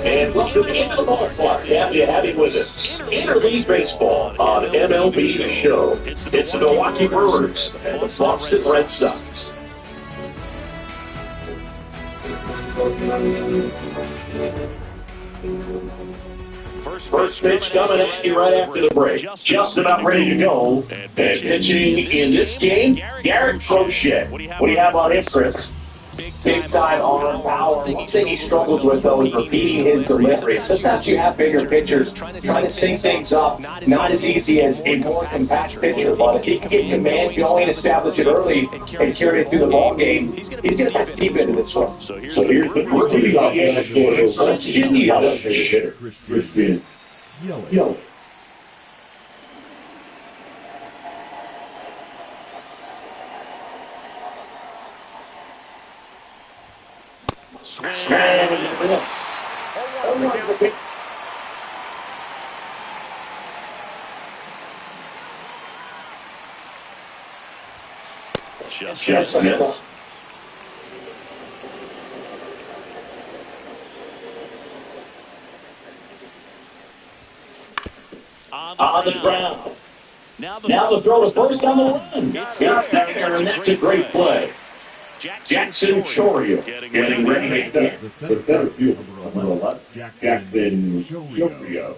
And welcome into the ballpark. Happy to have you with us. Interleague Baseball on MLB The Show. It's the Milwaukee Brewers and the Boston Red Sox. First pitch coming at you right after the break. Just about ready to go. And pitching in this game, Garrett Crochet. What do you have on him, Chris? Big time arm power. One thing he struggles with, though, is repeating his delivery. Sometimes you have bigger pitchers trying to sync things up. Not as easy as a more compact pitcher, but if he can get command going, establish it early, and carry it through the ball game, he's going to have to keep into this one. So here's the first pitch on the Christian Yelich. Christian Yelich. Just missed. On the ground. Now the throw to first on the run. It's there, and that's a great play. Jackson Chorio getting ready to hit. The center field on the left, Jackson Chorio.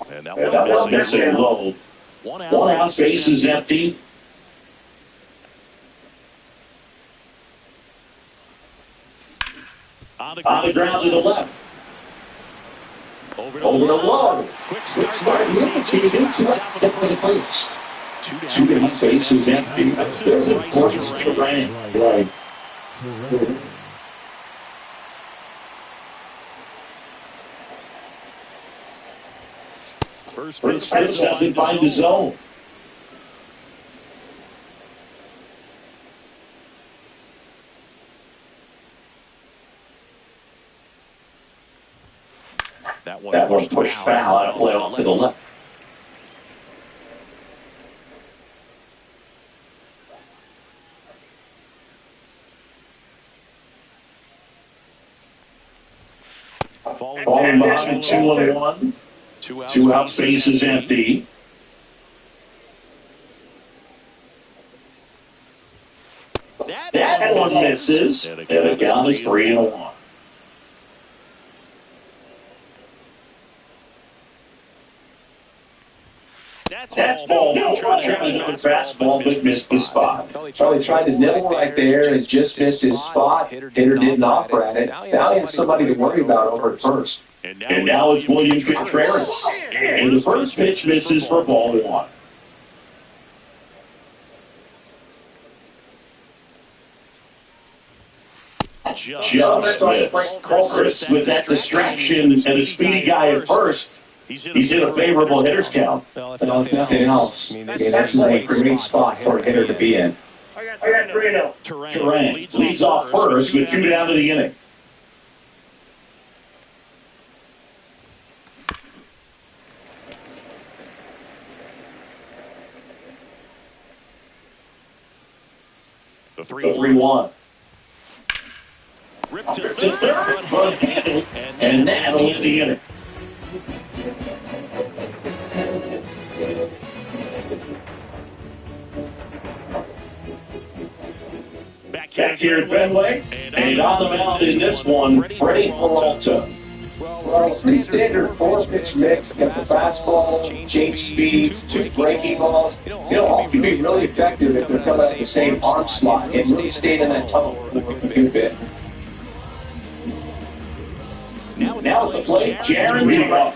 And that one missing low. One out, base is empty. On the ground to the left. Over to low. Quick start. See you do definitely close. Two out, base is empty. There's a gorgeous terrain. Right. First pitch doesn't find the zone. That one pushed foul out play off to the left. Falling behind 2-1. Two out, space is empty. That one misses. And the count is 3-1. That's ball. Trying to hit the fastball, but missed the spot. Charlie tried to nibble right there and just missed his spot. Hitter didn't offer at it. Now he has somebody to worry about over at first. And now it's William Contreras. And the first pitch misses for ball one. Just missed. Chris with that distraction and a speedy guy at first. He's in a favorable hitter's count. Well, if nothing else, that's a great spot for a hitter to be in. I got 3-0. Terrain leads off first with 2 down to the inning. The 3-1. Ripped to third, but handled, and that'll end the inning. Back here at Fenway, and on the mound in this one, Freddie Peralta. Well, pretty standard 4-pitch mix. Got the fastball, change speeds, 2 breaking balls. All can be really effective if they're coming at the same arm slot and really staying in that tunnel for a good bit. Now at the plate, Jaron Divisional.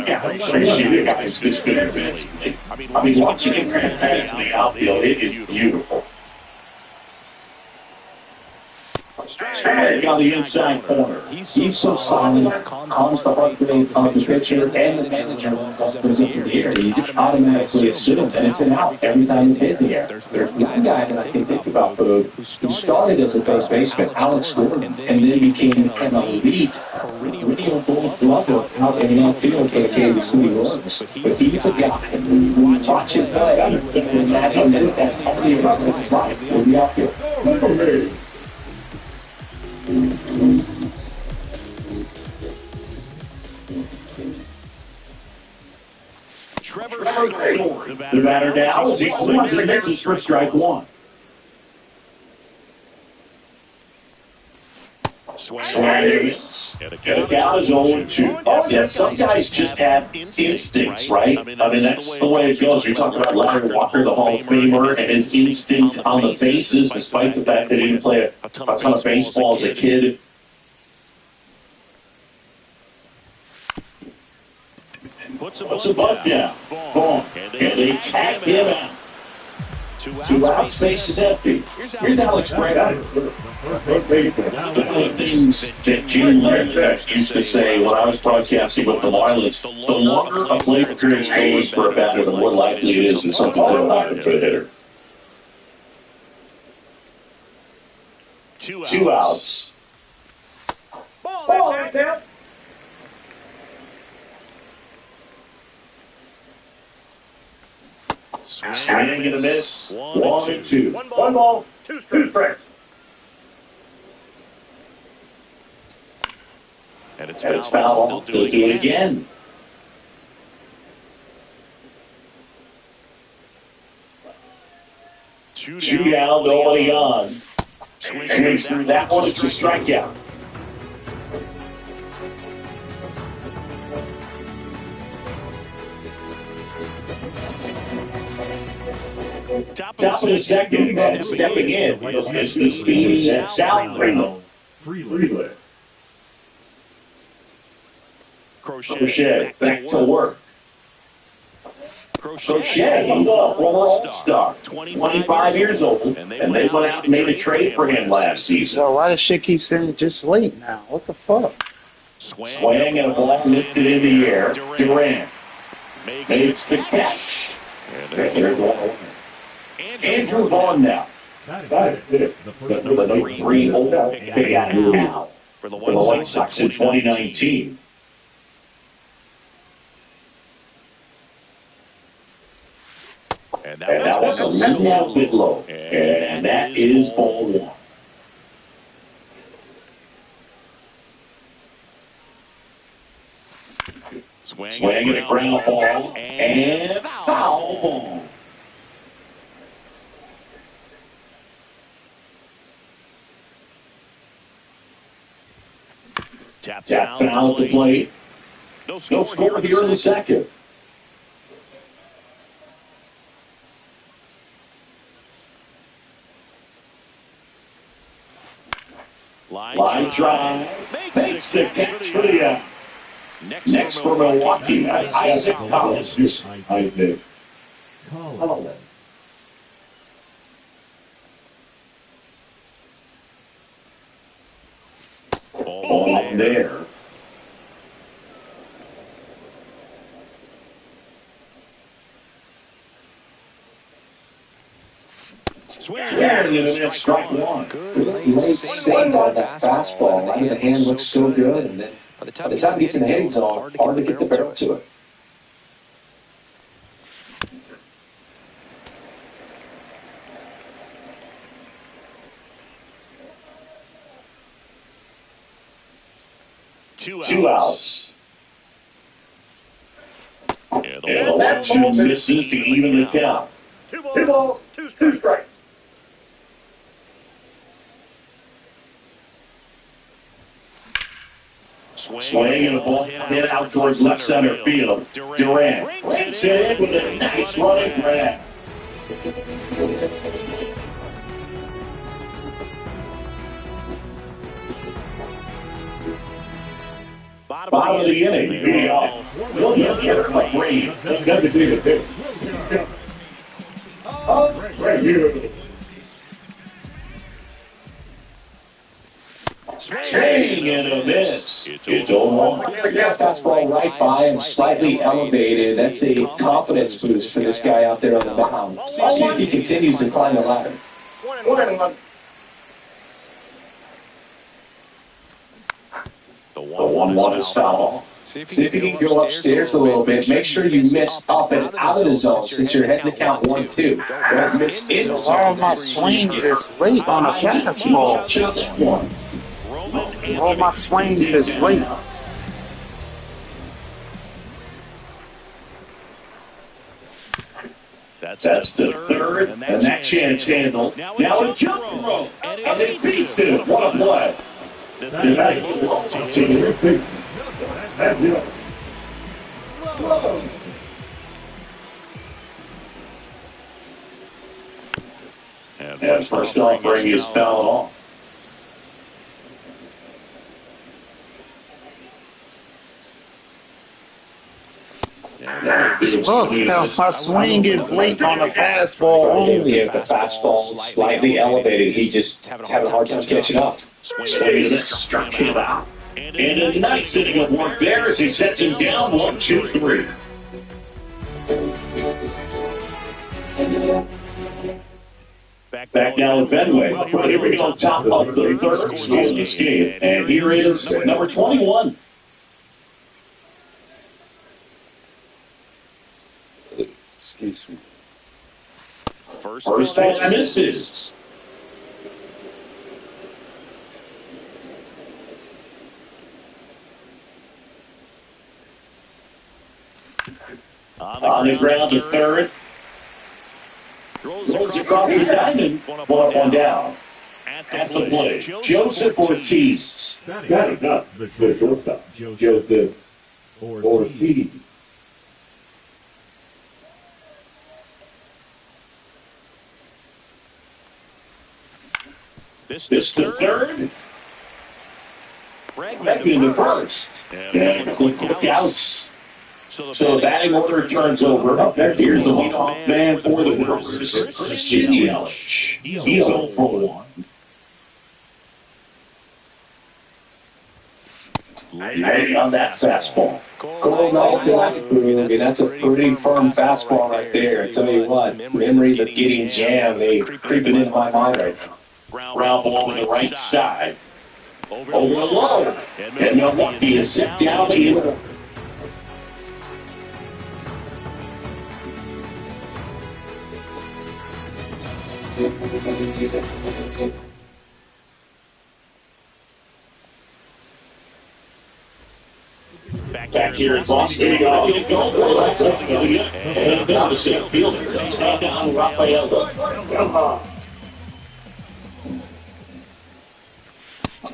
I appreciate you guys this good eventually. I mean, watching him transpass in the outfield, it is beautiful. Strike on the inside corner. He's so solid, calms the heart rate of the pitcher and the manager when the ball goes up in the air. You just automatically assume that it's an out every time it's hit in the air. There's one guy that I can think about who started as a first baseman, Alex Gordon, and then became an elite perennial gold glover out in the outfield for the Kansas City Royals. But he's a guy. Watch him play. Imagine that's only about his life in the outfield. Trevor Story, the batter now, as he swings and misses for strike one. Swings. And the count is 0-2. Yeah, some guys just have instincts, right? I mean, that's the way it goes. You're talking about Larry Walker, the Hall of Famer, and his instinct on the bases, despite the fact that he didn't play a ton of baseball as a kid. Puts a butt down. Boom. And they tag him out. 2 outs, base is empty. Here's Alex Brad. One of the things that Gene Leonard used to say when I was broadcasting with the Marlins, the longer a plate appearance goes for a batter, the more likely it is that something will happen for the hitter. 2 outs. Ball right there. Swing and a miss. 1-2. 1 ball, 2 strikes. And it's foul. They'll do it again. Two down, nobody on. Swings through that one. It's a strikeout. Top of the second, stepping in is the speedy South Freeland. Crochet back to work. Crochet, he's a former All-Star, 25 years old, and they went out and made a trade for him last season. So why does shit keep saying it just late now? What the fuck? Swing and a ball lifted in the air. Durant makes the catch. There's one. Andrew Vaughn now. The 3-0 pick out now for the White Sox in 2019. And that one's a little bit low. And that is ball 1. Swing and a ground ball and foul ball. Tap foul at the plate. No score here in the second. Line drive. Makes the catch for the out. Next for Milwaukee, Isaac Collins. Isaac Collins. Ball there. Swing and strike 1. Really late save on that fastball. Right in the hand looks so good, and then by the time it gets in the hitting zone, hard to get the barrel to it. 2 outs. And the 1-2 misses to even the count. 2 balls, 2 strikes. Swing and a ball hit out towards left center field. Durant ranks it in with a nice running grab. Bottom of the inning, leading off. William McRae. That's got to be the pitch. Right here. Swing and a miss. It's 0-1. Fastball right by and slightly elevated. That's a confidence boost for this guy out there on the mound. See if he continues to climb the ladder. 1-1. The 1-1 is foul. See if you can go upstairs a little bit. Make sure you miss up and out of the zone since you're heading to count 1-2. Don't miss in the zone. All my swings is late on a fastball. All my swings is late. That's the third, and that chance handled. Now a jump throw, and it beats him. What a play. And first offering is fouled off. Look, my swing is late on a fastball only. If the fastball is slightly elevated, he just having a hard time catching up. Swing and struck him out. And a nice inning of work there as he sets him down 1-2-3. Back now in Fenway. Here we go, top of the third in this game. And here is number 21. Excuse me. First pitch misses. On the ground to third. Rolls across the diamond. One down. At the plate, Joseph Ortiz. Got it up. The shortstop, Joseph Ortiz. This to third. Bregman to first. And quick outs. So the batting order turns over. Up there, here's the leadoff man for the Brewers, Christian Yelich. He's 0 for 1. Late on that fastball. Going all tonight, Boog, and that's a pretty firm fastball right there. I tell you what, memories of getting jammed, they creeping into my mind right now. Ground ball to the right side. Over low. And Milwaukee is set down the middle. Back here in Boston, and down to center fielder. Stop down Rafael.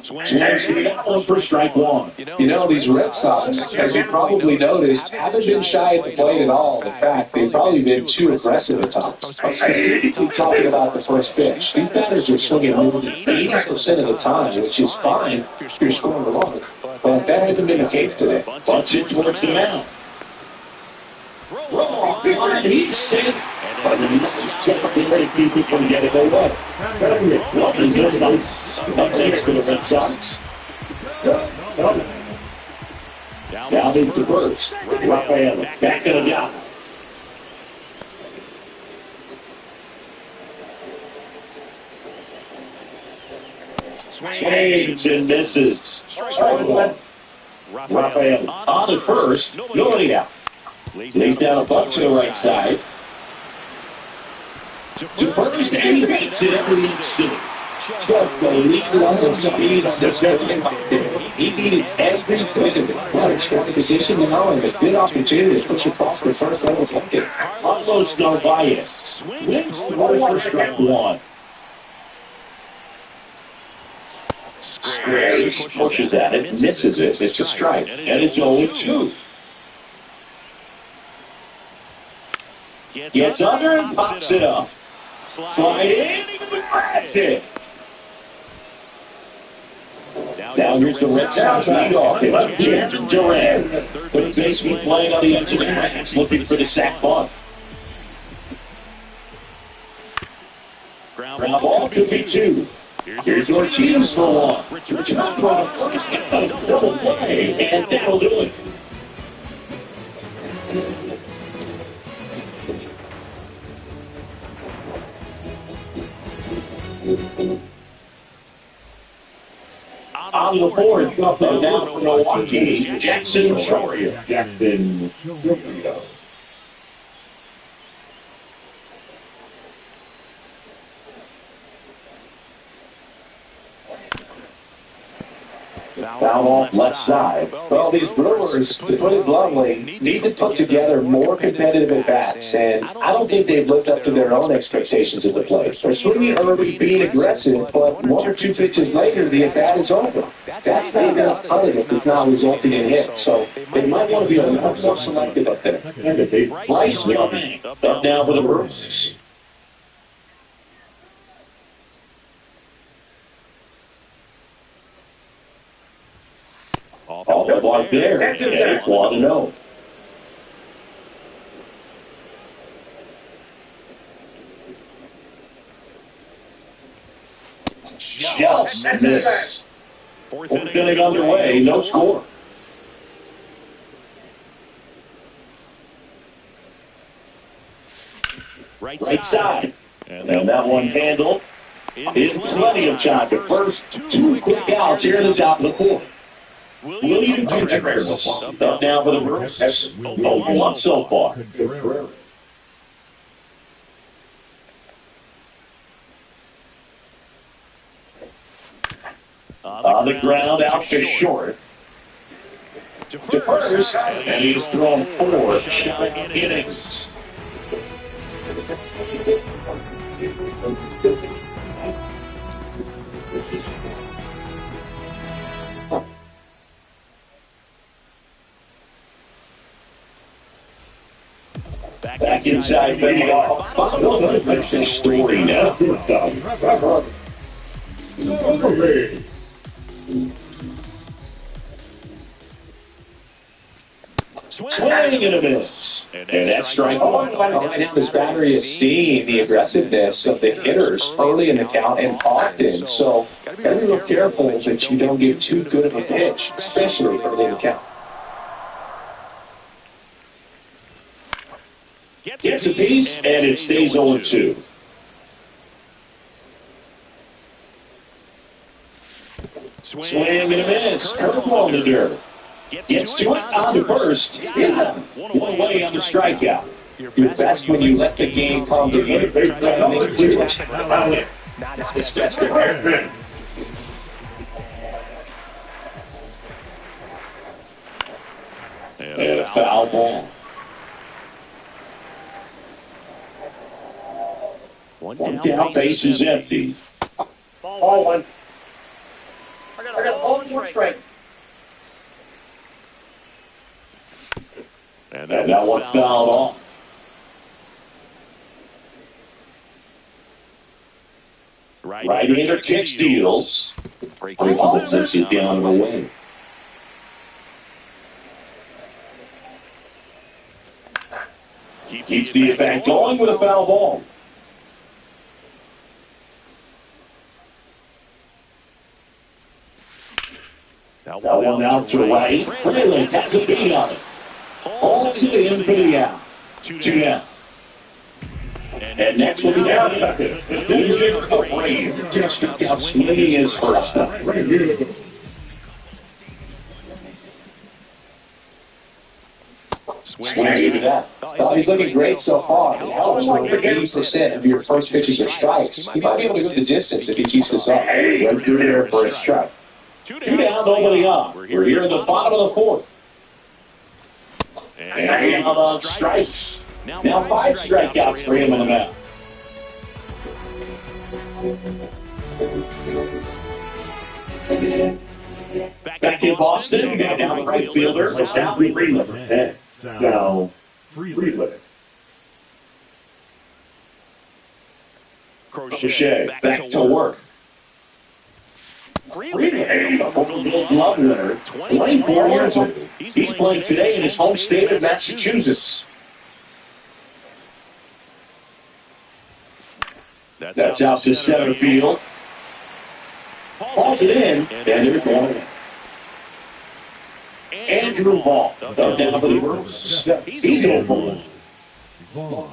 Swings for strike one. You know, these Red Sox, as you probably noticed, haven't been shy at the plate at all. In fact, they've probably been too aggressive at times. Specifically talking about the first pitch. These batters are swinging more than 80% of the time, which is fine if you're scoring the runs. But that hasn't been the case today. Bunch it towards the mound. He's safe. But the just typically ready people can get it their way. What is this? Up next for the Red Sox. Down into first. Rafael back in the down. Swings and misses. Strike one. Rafael on at first. Nobody out. Lays down a bunt to the right side. To first, and he makes it every inning. just a lead on the speed of this guy. He needed every bit of it. What a scoring position now and a good opportunity to push across the first level bucket. Almost no bias. Swings through for strike one. Squares, pushes at it, misses it. It's a strike. And it's 0-2. Gets under and pops it up. Slide in, that's it. Now here's the Red Sox leadoff hitter, Jared Duran. Third baseman playing on the edge of the ranks, looking for the sac bunt. Ground ball could be two. Here's Ortiz for one. Return for the first double play, and that'll do it. On the fourth, up and down for Milwaukee, Jackson Shoria. Jackson Shoria. Foul off left side. Well, these Brewers, to put it bluntly, need to put together more competitive at-bats, and I don't think they've lived up to their own expectations at the plate. They're swinging early, being aggressive, but one or two pitches later, the at-bat is over. That's not going to cut it if it's not resulting in hits, so they might want to be a little more selective up there. Bryce Young, up now for the Brewers. Off the block there, and it's 1-0. Just miss. Fourth inning underway, no score. Right side. And that one handled. In plenty of time to first. Two quick outs here at the top of the fourth. William Contreras up now for the Brewers. 0-1 so far. On the ground, out to short. To first, and he's thrown 4 innings. Back inside, baby. That's the story now. Swing and a miss. And that's strike one. And this battery is seeing the aggressiveness of the hitters early in the count and often. So, gotta be real careful that you don't get too good of a pitch, especially early in the count. Gets a piece, and it stays 0-2. Swing and a miss. Curveball to dirt. Gets to it on the first. Yeah. One away on the strikeout. Your best when you let the game come to you. And a foul ball. One down, base is empty. Ball one. I got a ball and one strike. And that one fouled off. Right-hander kick steals. Ball sets it down and away. Keeps the at-bat going with a foul ball. That one out to right. Freeland has a beat on it. Holds it in for the out. 2 down. And next will be down. The Braves just got swinging his first time. Swings to that. Oh, he's looking great so far. It helps when 80% of your first pitches are strikes. He might be able to go the distance if he keeps this up. Hey, went through there for a strike. 2 down, nobody on. We're here in the bottom of the fourth. And out on strikes. Now 5 strikeouts for him in the mound. Back in Boston, now down the right fielder, Sal Freeland. No, Freeland. Crochet, back to work. Freeland, a former Gold Glove winner, 24 years old. He's playing today in his home state of Massachusetts. That's out to center field. Falls it in, and they're going in. Andrew Ball, down for the Brewers. He's in for one.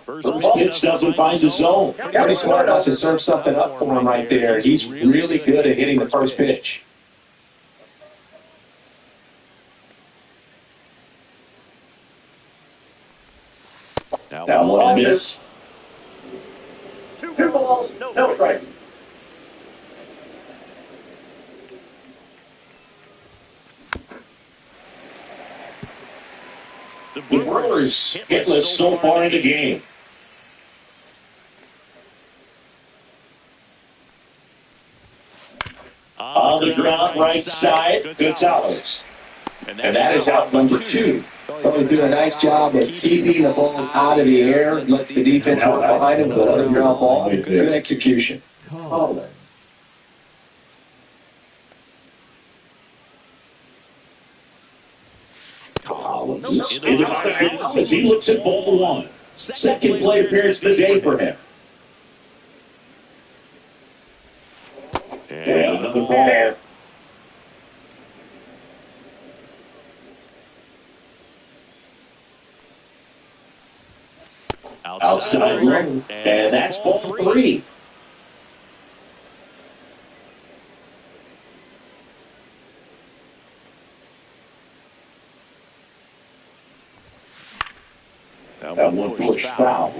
First pitch doesn't find the zone. Pretty smart enough to serve something up for him right there. He's really good at hitting the first pitch. That one missed. 2 balls, no strike. The Brewers hitless so far in the game. On the ground, right side, Gonzalez. And that is out number 2. Probably doing a nice job of keeping the ball out of the air. Lets the defense work behind him with another ground ball. Good execution. Collins. In the box as he looks at ball 1. Second plate appearance of the day for him. And another ball. Outside room, and that's ball 3. That one pushed foul.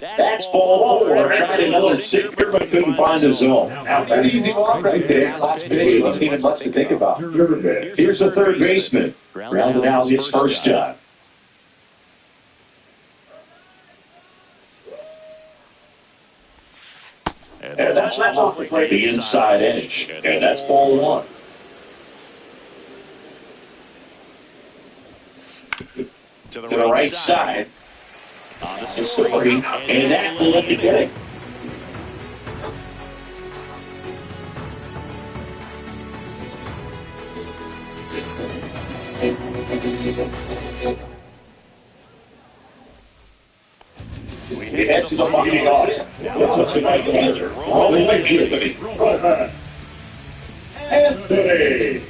That's ball 4. Tried another sinker, but couldn't find the zone. Now, that's easy walk right there. Last pitch wasn't even much to think about. Here's the third baseman. Grounded out his first time. And that's off the inside edge. And that's ball 1. To the right side. It's 3. And that will let me get it. We head to the bottom of it. What's it like together? Rolling like Anthony. Anthony.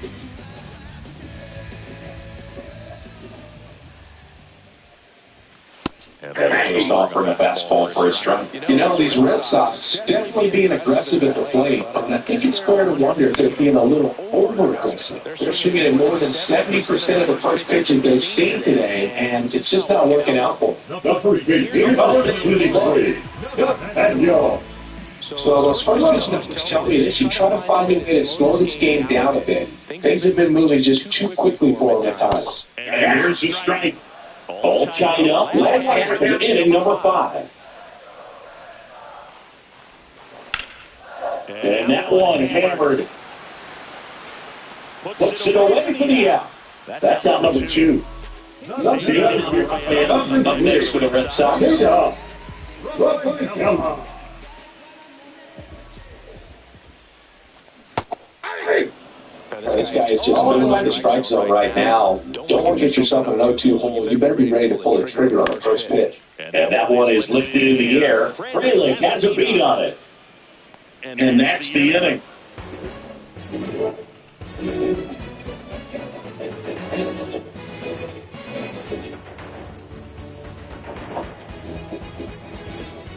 Just offering a fastball for a strike. You know, these Red Sox definitely being aggressive at the plate, but I think it's fair to wonder if they're being a little over-aggressive. They're swinging at more than 70% of the first pitches they've seen today, and it's just not working out for them. The first pitch is out and yo. So those first pitches tell me this. You try to find a way to slow this game down a bit. Things have been moving just too quickly for them at times. And here's the strike. All tied up. Last half of inning number 5. And that one hammered. Puts it away for the out. That's out number 2. Let's see a miss for the Red Sox. Come on. This guy is just moving by the strike zone right now. Don't want to get yourself in an 0-2 hole. You better be ready to pull the trigger on the first pitch. And that one is lifted in the air. Frelick has a beat on it. And that's the inning.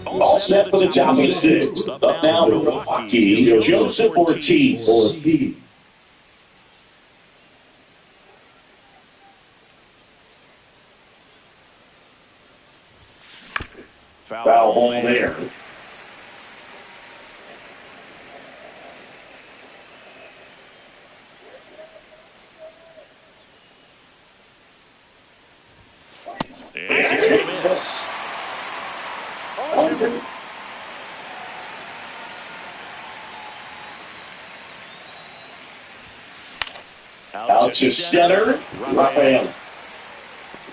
All set for the top of the sixth. Up now to Milwaukee, Joseph Ortiz. Foul ball there. Out to center, Rafael.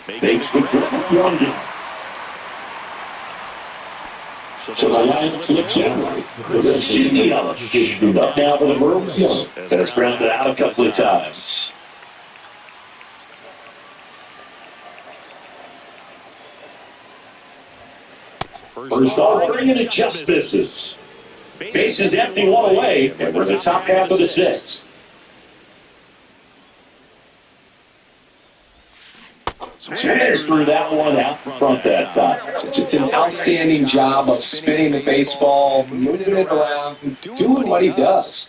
Makes the one down. So the line flips out. Divisional up now for the Bruins. That's grounded out a couple of times. First offering and it just misses. Base is empty, one away, and we're in the top half of the sixth. Smash through that one out front that time. Just an outstanding job of spinning the baseball, moving it around, doing what he does.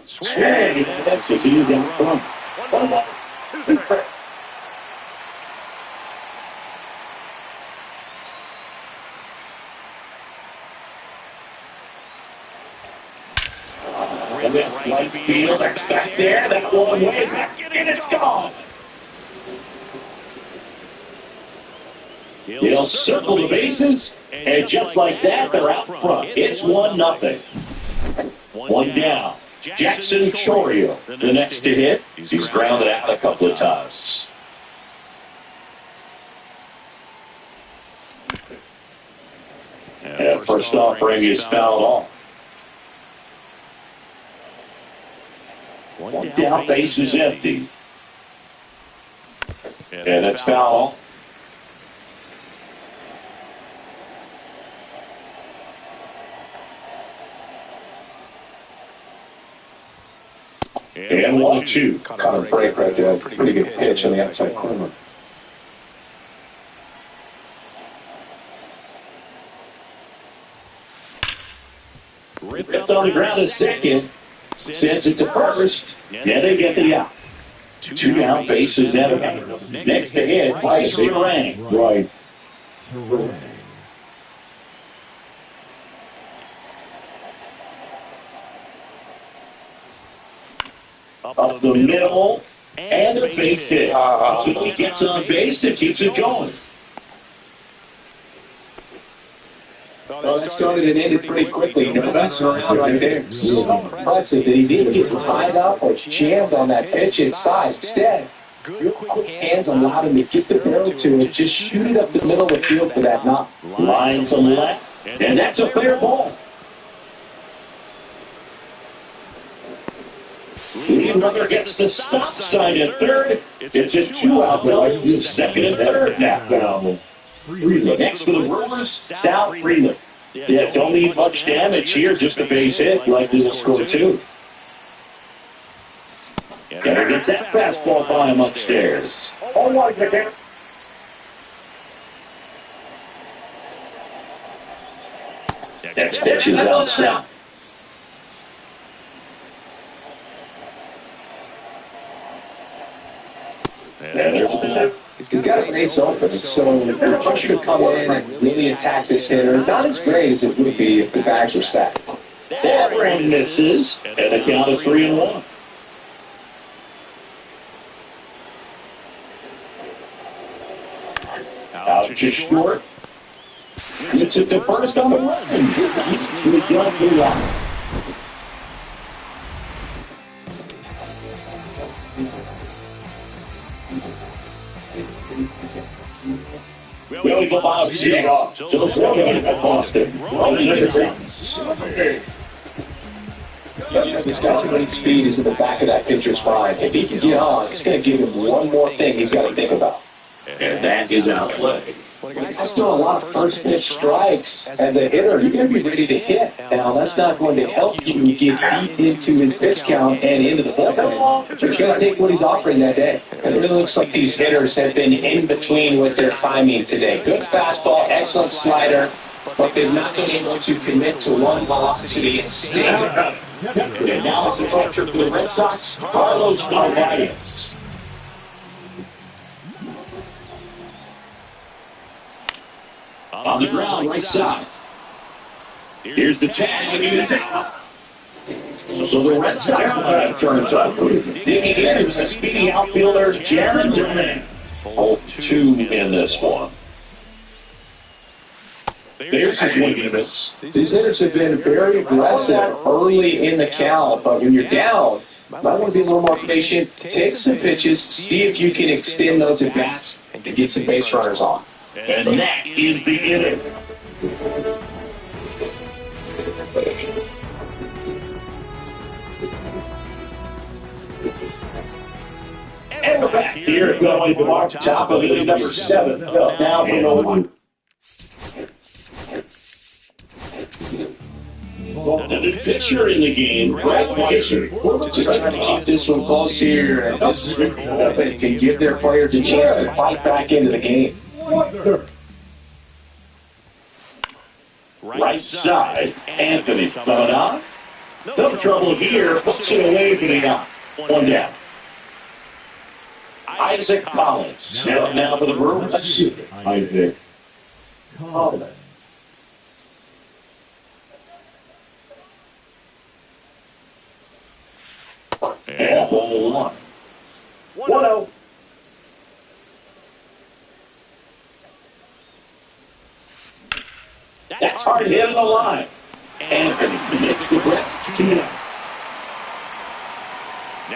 Swing, that's as he down front. One ball, two strikes. Right field, that's back there, that one way back, and it's gone. He'll circle the bases, and just like that, they're out front. It's 1-0. One down. Jackson Chorio, the next to hit. He's grounded out a couple of times. And first offering is fouled off. One down, base is empty. And that's foul. And 1-2. Caught a break right there. Pretty good pitch on the outside corner. Ripped on the ground at second. Sends it to first. Yeah, they get the out. Two down, bases empty. Next to hit, Bryce Terang. Right. Up the middle, and a base hit. So he gets on base and keeps it going. Well, that started and ended pretty quickly. No messing around right there. So impressive that he didn't get tied up or jammed on that pitch inside. Instead, real quick hands allowed him to get the barrel to it. Just shoot it up the middle of the field for that knock. Line to left, and that's a fair ball. Brother gets the stop sign at third. It's a 2-out play. Second and third now. Next for the Brewers, Sal Freeland. Yeah, don't need much damage here, just a base hit. Likely to score two. Gotta get that fastball by him upstairs. Oh, my goodness. Next pitch is outside. He's got a base open, so the puncher could come in and really attack this hitter. Not as great as it would be if the bags were stacked. That one misses, and the count is 3-1. Out to short. It's at the first on the run. He's got the out. We only go by a off. So let's go to Boston. He's got great speed. He's in the back of that pitcher's mind. If he can get on, it's going to give him one more thing he's got to think about. And that is out play. When a guy's throwing a lot of first pitch strikes as a hitter, you're going to be ready to hit. Now, that's not going to help you get deep into his pitch count and into the bullpen. But you're going to take what he's offering that day. And it really looks like these hitters have been in between with their timing today. Good fastball, excellent slider, but they've not been able to commit to one velocity and stay. And now it's the culture for the Red Sox, Carlos Narvaez. On the ground, right side. Here's the tag, and he's out. So the Red Sox turns up. Digging in is the speedy outfielder, Jaron Durant. 0-2 in this one. There's his swing miss. These hitters have been very aggressive early in the count, but when you're down, you might want to be a little more patient. Take some pitches, see if you can extend those at-bats and get some base runners on. And that is the inning. And we're back here going to our top of the number 7. Now in 0-1. And the pitcher in the game, Greg Weiser. We're just trying to keep this one close here, and this is can give their players a chance to fight back into the game. Right side, Anthony coming on. No trouble here, puts it away for the out. One down. Isaac Collins. Now for the Brewers. Isaac Collins. And 0-1. 1-0. That's hard to hit on the line. Anthony makes the grab. 2-0.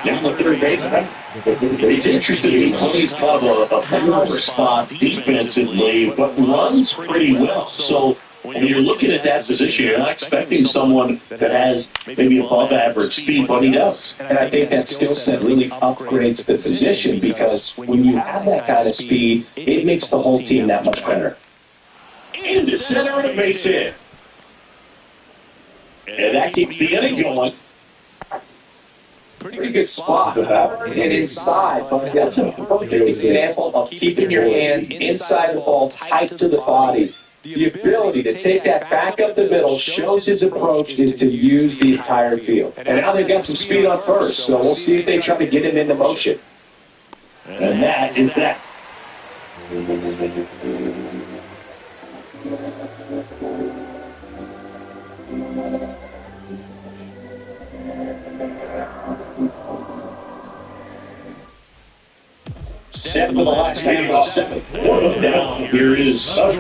Now the third baseman. It's interesting because he's got a power spot defensively, but runs pretty well. So when you're looking at that position, you're not expecting someone that has maybe above average speed, but he does. And I think that skill set really upgrades the position because when you have that kind of speed, it makes the whole team that much better. Into center and a base hit. And that keeps the inning going. Pretty good spot and inside, but that's a perfect example of keeping your hands inside the ball, tight to the body. The ability to take that back up the middle shows his approach is to use the entire field. And now they've got some speed on first, so we'll see if they try to get him into motion. And that is that. Seven of the last 7. One down. Here is out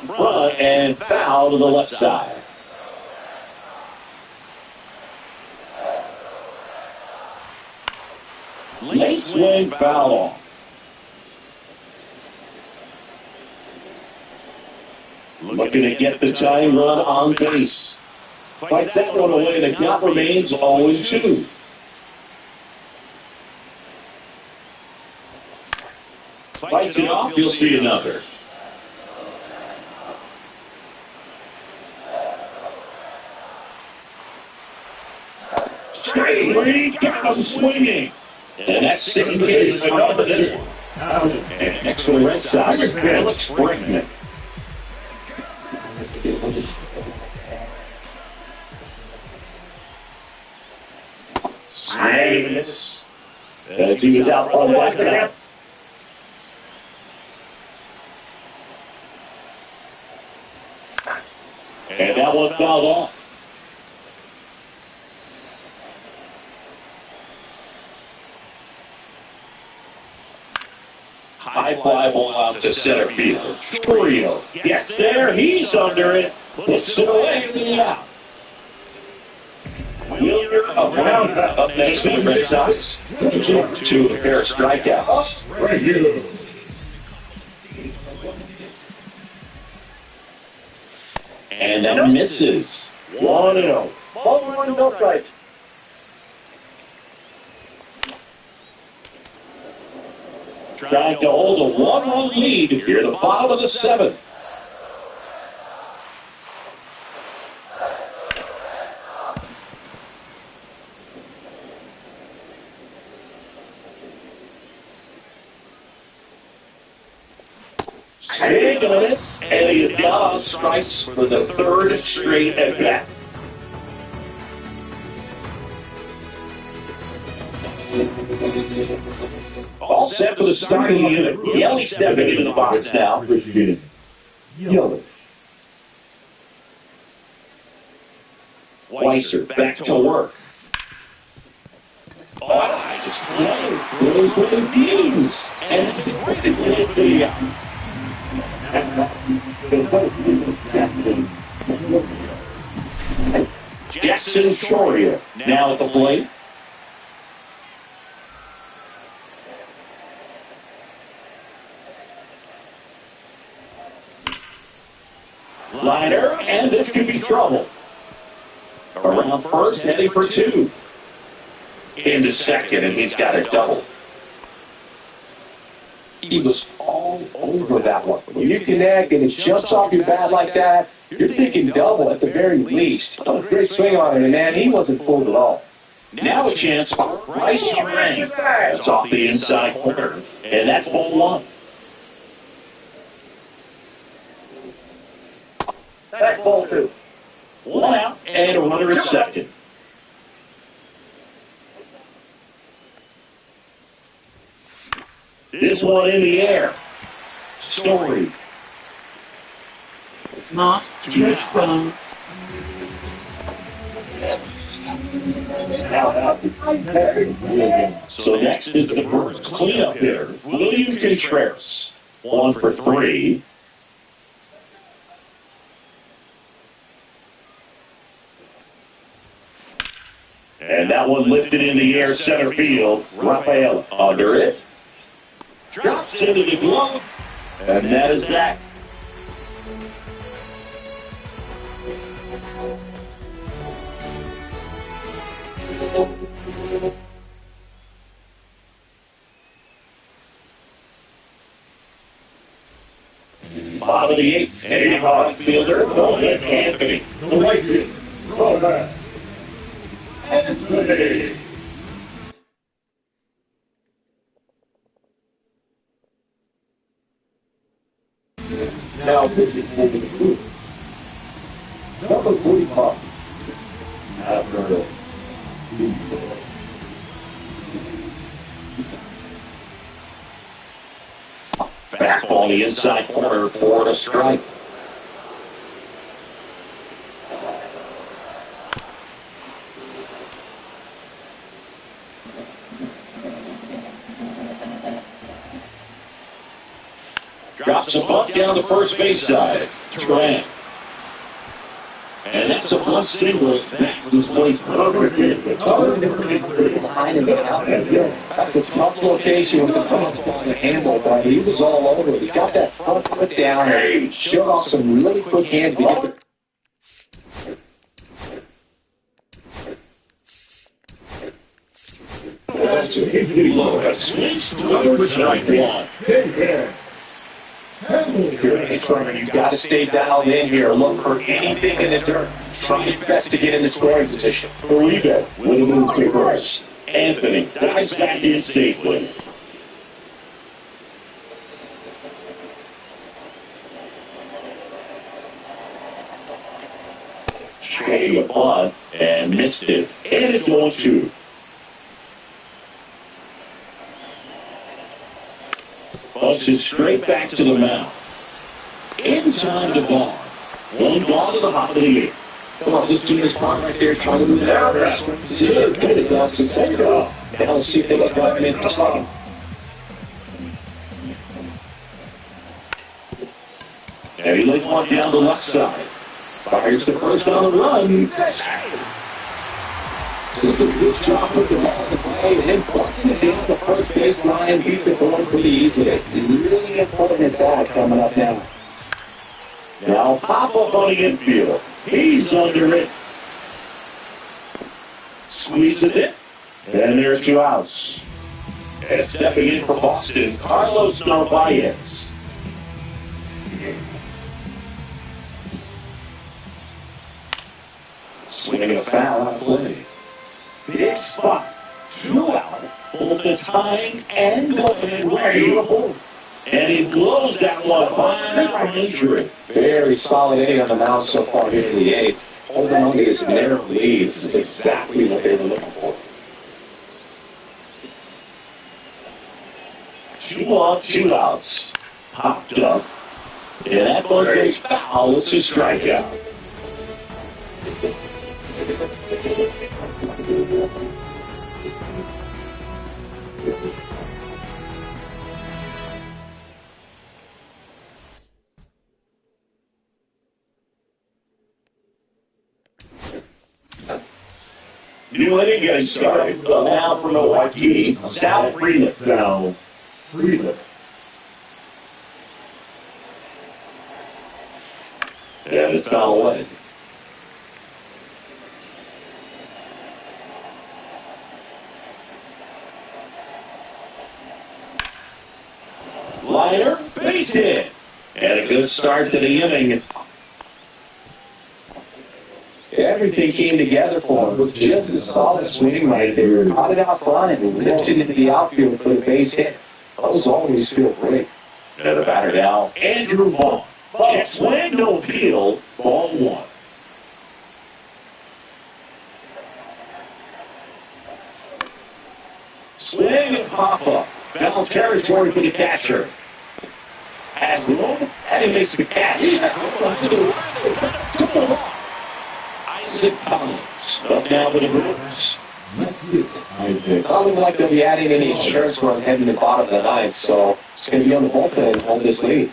front and foul to the left side. Late swing foul off. Looking to get the tying run on base. Fights that one away. The count remains 0-2. Fights it off. You'll see another. Straight got him swinging. And that's 6 pitches another this one. And next to the Red Sox, Felix Bregman. Davis, as he was out on the left side. And that one fouled off. High fly ball out to center field. Trio gets there. He's under it. Puts it away in the out. Wheeler around up next to the Red Sox. To a pair of strikeouts. Right here. And that misses. 1-0. Ball one, no strike. trying to hold a one-run lead here at the bottom of the seventh. Swing on it, and he is down on strikes for the third straight at bat. All set for the start of the unit. Yelly stepping into the box now. Yelly. Weiser back to work. Oh, nice play. Goes for the views. And it's a great play for the Jackson Shoria now at the plate. Liner, and this could be trouble. Around first, heading for two. Into second, and he's got a double. He was all over that one. When you connect and it jumps off your bat like that, you're thinking double at the very least. Oh, great swing on it, and man, he wasn't fooled at all. Now a chance for Bryce Trang. That's off the inside corner, and that's ball one. That's ball two. One out, and a runner at second. This one in the air. Story. Not just So next is the first cleanup hitter, William Contreras. 1 for 3. And that one lifted in the air center field. Rafael under it. Drops into the glove. And that is that. Bottom of the eighth. Heading off fielder. Go ahead, Anthony. The right field. Go ahead. Anthony. Now pitching over the group. Number 45. After the fastball on the inside corner for a strike. Drops a bunt down the first base side. Tran. And that's a bunt single. That was placed behind him out. That's a tough location with the fastball and the handle, but he was all over it. He got that front foot down and showed off some really quick hands. That's a hit low. That swings through for strike one. You've got to stay dialed in here. Look for anything in the dirt. Try your best to get in the scoring position. Uribe will move to first. Anthony dives back in safely. Shea a bunt and missed it. And it's 1-2. Bunts it straight back to the mound. In time to ball. One ball to the top of the eighth. Come on, just do this part right there, trying to move it out. Good at that. Successful. Now let's see if they can drive him in for second. And he lays one down the left side. Fires the first on the run. Just a good job with the ball in the play, and then busting it down the first baseline, beat the ball pretty easily. Really important at that coming up now. Now pop up on the infield. He's under it. Squeezes it. And there's 2 outs. And stepping in for Boston, Carlos Narvaez. Swinging a foul on play. Big spot. 2 out. Both the tying and going ready to hold. And he blows that one by injury. Very solid inning on the mound so far here in the eighth. Holding on to his narrow leads is exactly what they were looking for. 2 on, 2 outs. Popped up. And that ball goes foul. It's a strikeout. New inning getting started. Now from Milwaukee, Sal Freeland. Now, Freeland. And it's foul away. Liner, base hit. And a good start to the inning. Everything came together for him with just a solid swing right there. Caught it out front and lifted into the outfield for the base hit. Those always feel great. And the batter now, Andrew Vaughn. Check swing, no appeal, ball 1. Swing and pop up. Foul territory for the catcher. Has room, and he makes the catch. Isaac Collins up now for the Brewers. Doesn't like they'll be adding any insurance runs heading to the bottom of the ninth, so it's going to be on the bullpen and hold this lead.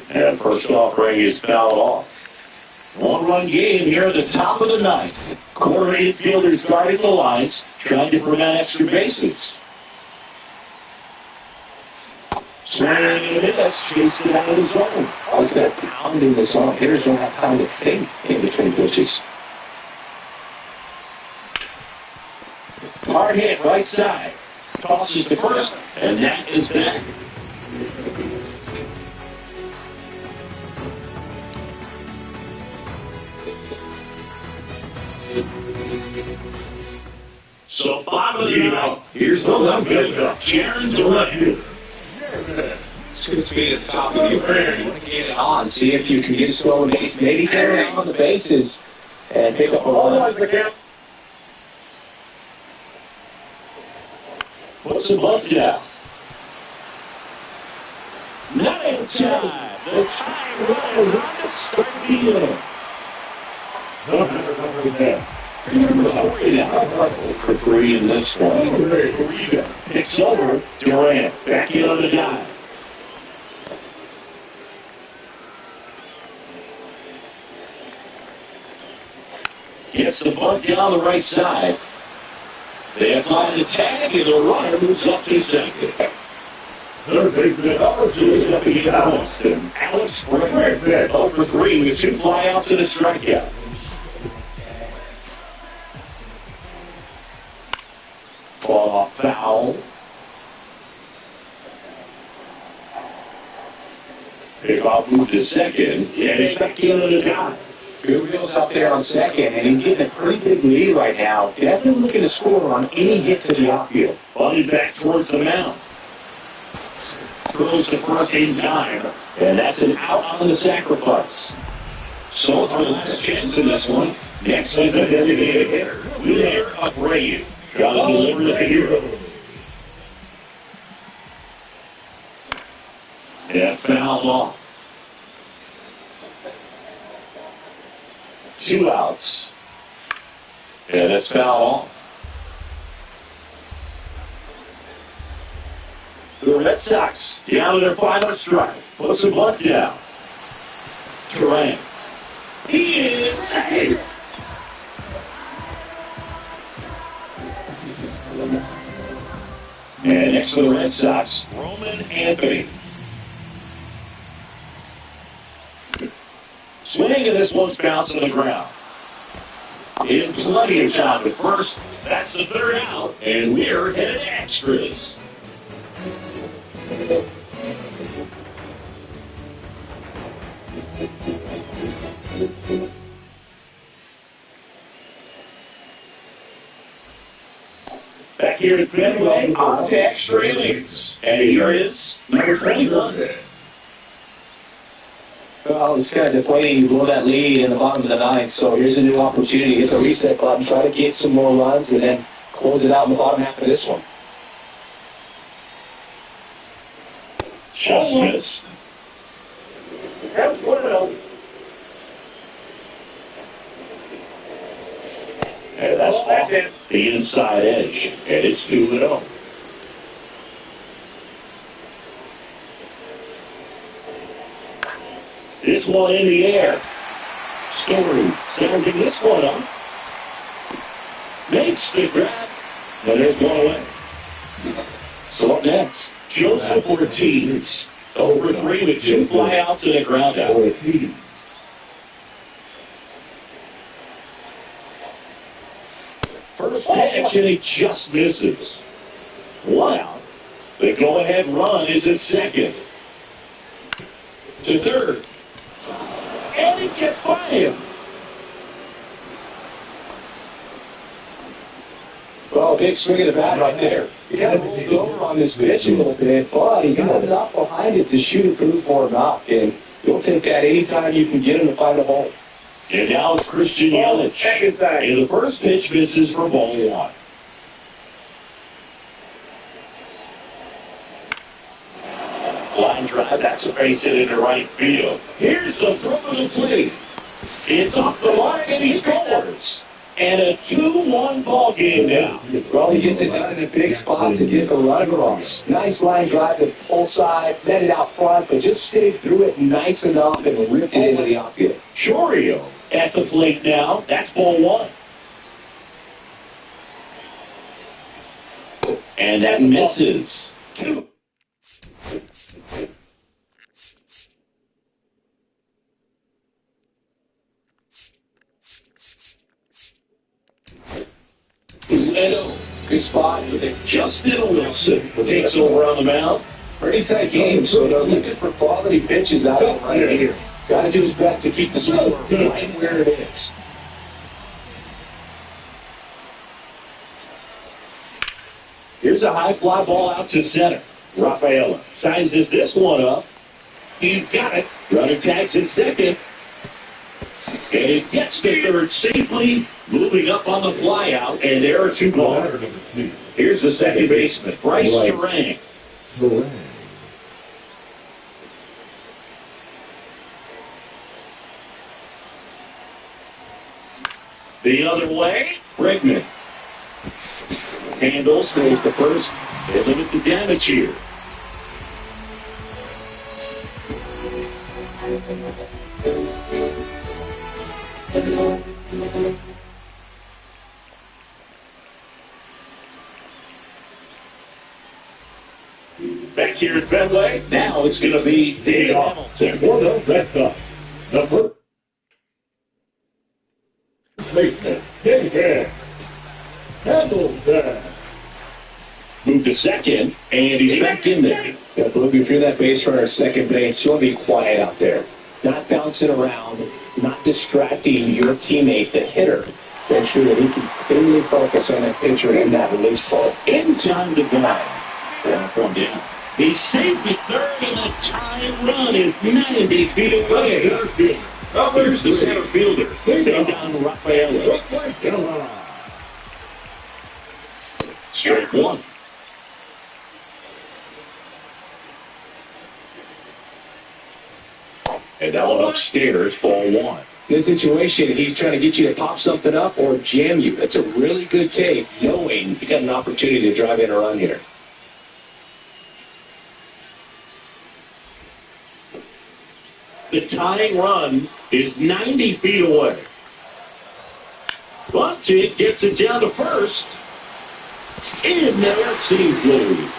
And first offering is fouled off. 1-run game here at the top of the ninth. Coordinated fielders guarding the lines, trying to prevent extra bases. Swing and a miss, chased it out of the zone. Look at that pounding the zone. Hitters don't have time to think in between pitches. Hard hit, right side. Tosses to first, and that is back. So bottom of the ninth, here's the left fielder, Jaron DeLay. It's good to be at the top of the order. You want to get it on, see if you can get a slow base, maybe get around the bases and pick up a run. Puts the bunt down. 9 time. The time runs on to start the inning. For 3 in this one. Picks over Durant. Back in on the dive. Gets the bunt down the right side. They apply the tag, and the runner moves up to second. Third baseman number 2 stepping in Alex. And Alex Springer over 3 with 2 flyouts and a strikeout. Fall foul. Pickoff move to second, and he's back in on the dive. Good wheels up there on second, and he's getting a pretty big lead right now. Definitely looking to score on any hit to the outfield. Bunted back towards the mound. Throws to first in time, and that's an out on the sacrifice. So it's our last chance in this one. Next is the designated hitter. William Abreu. Got to deliver the hero. And fouled off. 2 outs. And it's fouled off. The Red Sox down to their final strike. Puts the bunt down. Durant. He is safe. And next for the Red Sox, Roman Anthony. Swing, and this one's bounced on the ground. In plenty of time at first. That's the 3rd out, and we're headed to extras. Back here at Fenway, on to extra innings. And here is number 21. Well, it's kind of deflating. You blow that lead in the bottom of the ninth, so here's a new opportunity to hit the reset button, try to get some more runs, and then close it out in the bottom half of this one. Just missed. That's 1-0. And that's off the inside edge. And it's 2-0. This one in the air. Story sounding this one up. Makes the grab. And there's one away. So up next, Joseph Ortiz. Over 3 with 2 flyouts and a ground out. First pitch, and he just misses. 1 out. The go-ahead run is at second. To third. And he gets by him. Well, big swing of the bat right there. He kind of rolled over on this pitch a little bit, but he got enough behind it to shoot it through for a knock, and you'll take that anytime you can get him to find a hole. And now it's Christian Yelich. And the first pitch misses for ball 1. Line drive, that's a base hit into right field. Here's the throw to the plate. It's off the line and he scores. And a 2-1 ball game now. Well, he gets it done in a big spot to get the run across. Nice line drive to pull side, met it out front, but just stayed through it nice enough and ripped it into the outfield. Chorio at the plate now. That's ball 1. And that misses. 2. Leto, good spot for the Justin Wilson takes over on the mound. pretty tight game, so they're looking for quality pitches out of right here. Got to do his best to keep the score right where it is. Here's a high fly ball out to center. Rafaela sizes this one up. He's got it. Runner tags in second. And he gets to third safely, moving up on the fly out, and there are 2 balls. Here's the second baseman, Bryce Terang. The other way, Bregman. Handles, goes to first. They limit the damage here. Back here at Fenway, now it's going to be Dave Hamilton. For the Red Sox, number baseman, Dave Hamilton. Move to second, and he's back in there. Yeah, Luke, if you're that base runner at second base, you want to be quiet out there. Not bouncing around, not distracting your teammate, the hitter. Make sure that he can clearly focus on that pitcher and that release ball. In time to go. From down. He's safe at third, and the tying run is 90 feet away. Here's the center fielder. Send down Rafaela. Strike 1. And that one upstairs, ball 1. This situation, he's trying to get you to pop something up or jam you. That's a really good take, knowing you got an opportunity to drive in a run here. The tying run is 90 feet away. Bunted gets it down to first. In there, safely.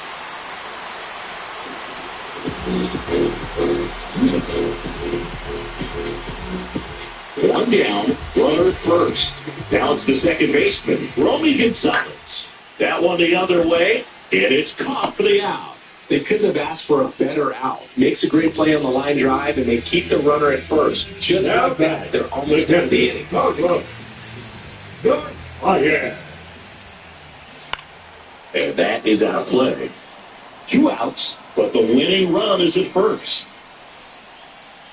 One down, runner at first. Now it's the second baseman, Romy Gonzalez. That one the other way, and it's caught for the out. They couldn't have asked for a better out. Makes a great play on the line drive, and they keep the runner at first. Just like that, they're almost out of the inning. Oh, yeah. And that is out of play. 2 outs, but the winning run is at first.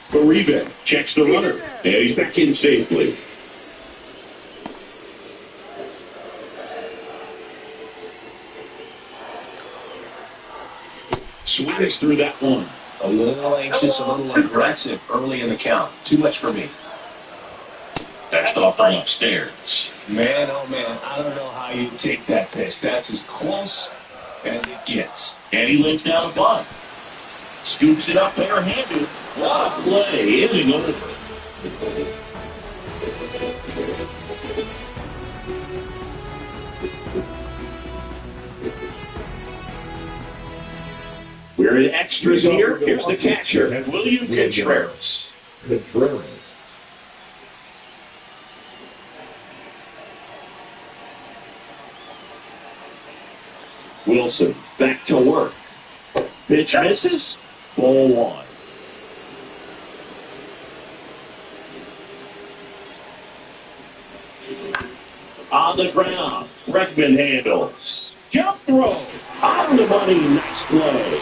Uribe checks the runner, and he's back in safely. Swings through that one. A little anxious, a little aggressive early in the count. Too much for me. That's off from upstairs. Man, oh man, I don't know how you take that pitch. That's as close as it gets. And he lays down a bunt. Scoops it up barehanded. What a play. Inning over. We're in extras here. Here's the catcher, William Contreras. Wilson back to work. Pitch misses. Ball 1. On the ground, Bregman handles. Jump throw. On the money. Nice play.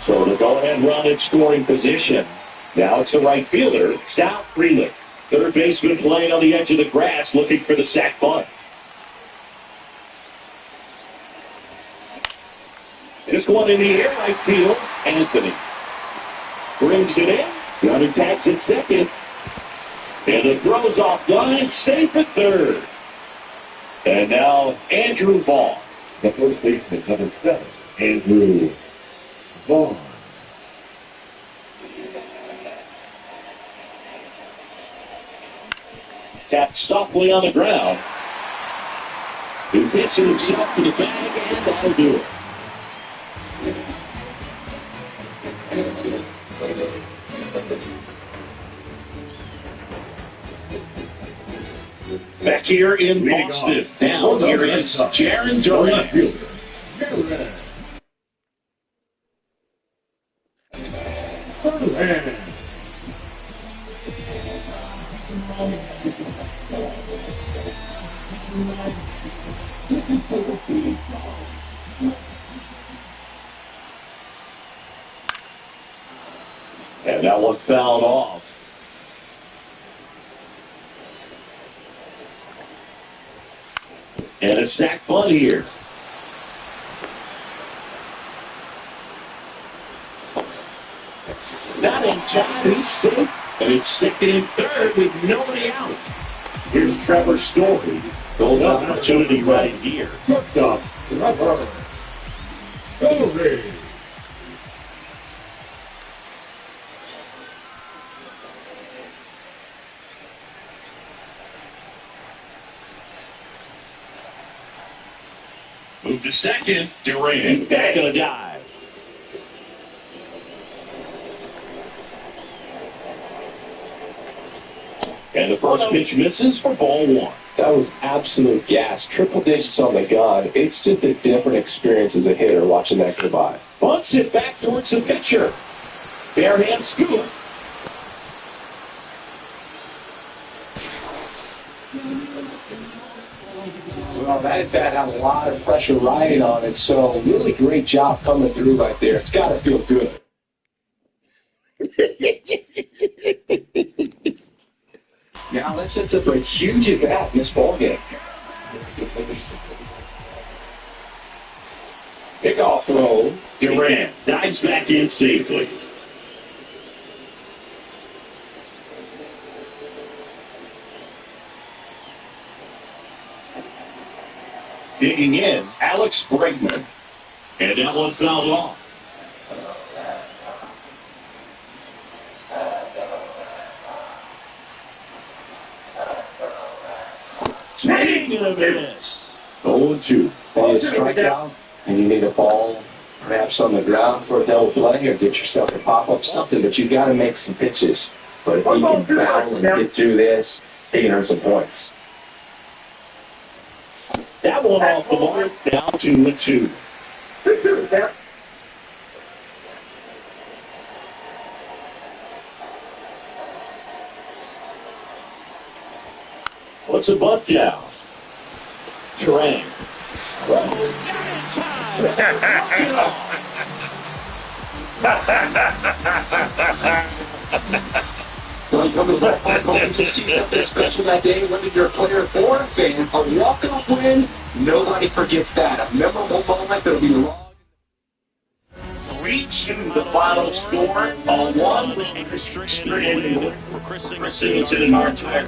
So the go-ahead run in scoring position. Now it's the right fielder, Sal Frelick. Third baseman playing on the edge of the grass looking for the sac bunt. This one in the air right field, Anthony. Brings it in. Runner tags at second. And it throws off line, safe at third. And now Andrew Vaughn. The first baseman, number 7, Andrew Vaughn. Tapped softly on the ground. He takes it himself to the bag, and that'll do it. Back here in Boston. Now here is Jaron Durant. And that one fouled off. And a sac bunt here. Not in time, he's safe. And it's second and third with nobody out. Here's Trevor Story. Golden opportunity right here. Shortstop, Trevor Story. Move to second. Durant back on a dive. And the first pitch misses for ball 1. That was absolute gas. Triple digits on the gun. It's just a different experience as a hitter watching that go by. Bunts it back towards the pitcher. Barehand scoop. Well, that bat had a lot of pressure riding on it, so really great job coming through right there. It's got to feel good. Now that sets up a huge at-bat in this ballgame. Pickoff throw. Durant dives back in safely. Digging in, Alex Bregman. And that one fouled off. Swing and a miss. 0-2. When you strike out and you need a ball perhaps on the ground for a double play or get yourself a pop-up something, but you got to make some pitches. But if he can battle and get through this, he can earn some points. That one off the mark, down 2-2. What's a bunt down? Terrain. When you come to the ballpark, hoping you see something special that day, whether you're a player or a fan, a walk-off win, nobody forgets that. A memorable moment that'll be long. 3-2 the final score. A 1-run restricted for Chris Singleton and our entire